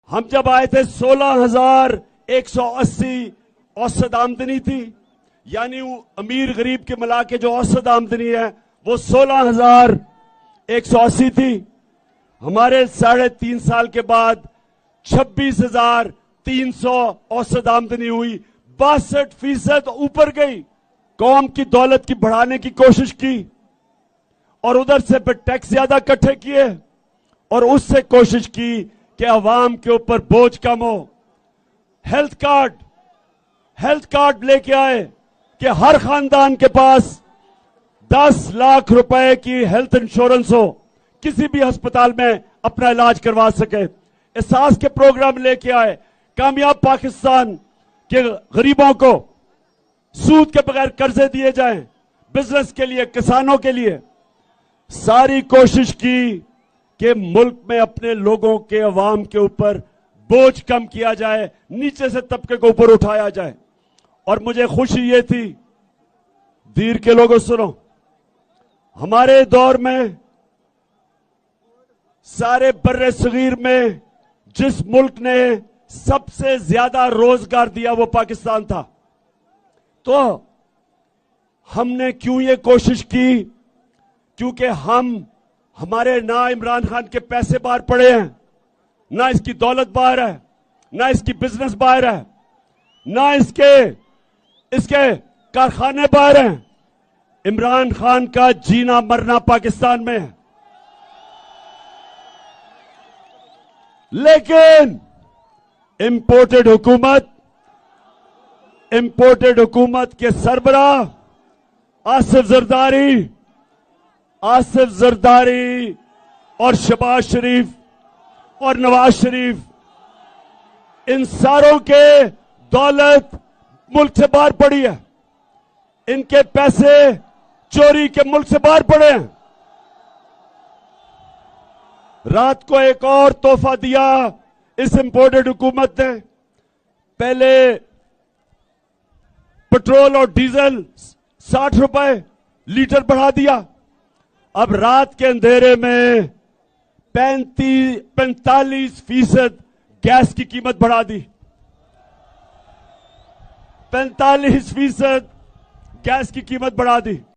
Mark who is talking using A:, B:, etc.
A: ہم جب آئے تھے 16,180 औसत आमदनी थी, यानी अमीर गरीब के मिला के जो औसत आमदनी है वो 16,180 थी. हमारे 3.5 साल के बाद 26,300 औसत आमदनी हुई, 62% ऊपर गई. कौम की दौलत की बढ़ाने की कोशिश की और उधर से फिर टैक्स ज्यादा इकट्ठे किए और उससे कोशिश की कि अवाम के ऊपर बोझ कम हो. हेल्थ कार्ड लेके आए कि हर खानदान के पास 10 लाख रुपए की हेल्थ इंश्योरेंस हो, किसी भी अस्पताल में अपना इलाज करवा सके. एहसास के प्रोग्राम लेके आए, कामयाब पाकिस्तान के गरीबों को सूद के बगैर कर्जे दिए जाएं, बिजनेस के लिए, किसानों के लिए. सारी कोशिश की कि मुल्क में अपने लोगों के, अवाम के ऊपर बोझ कम किया जाए, नीचे से तबके को ऊपर उठाया जाए. और मुझे खुशी ये थी, दीर के लोगों सुनो, हमारे दौर में सारे बर्रे सगीर में जिस मुल्क ने सबसे ज्यादा रोजगार दिया वो पाकिस्तान था. तो हमने क्यों ये कोशिश की? क्योंकि हमारे ना इमरान खान के पैसे बाहर पड़े हैं, ना इसकी दौलत बाहर है, ना इसकी बिजनेस बाहर है, ना इसके कारखाने बाहर हैं. इमरान खान का जीना मरना पाकिस्तान में है. लेकिन इंपोर्टेड हुकूमत के सरबराह आसिफ जरदारी और शहबाज शरीफ और नवाज शरीफ, इन सारों के दौलत मुल्क से बाहर पड़ी है. इनके पैसे चोरी के मुल्क से बाहर पड़े हैं. रात को एक और तोहफा दिया इस इंपोर्टेड हुकूमत ने. पहले पेट्रोल और डीजल 60 रुपए लीटर बढ़ा दिया. अब रात के अंधेरे में 45% गैस की कीमत बढ़ा दी. 45% गैस की कीमत बढ़ा दी.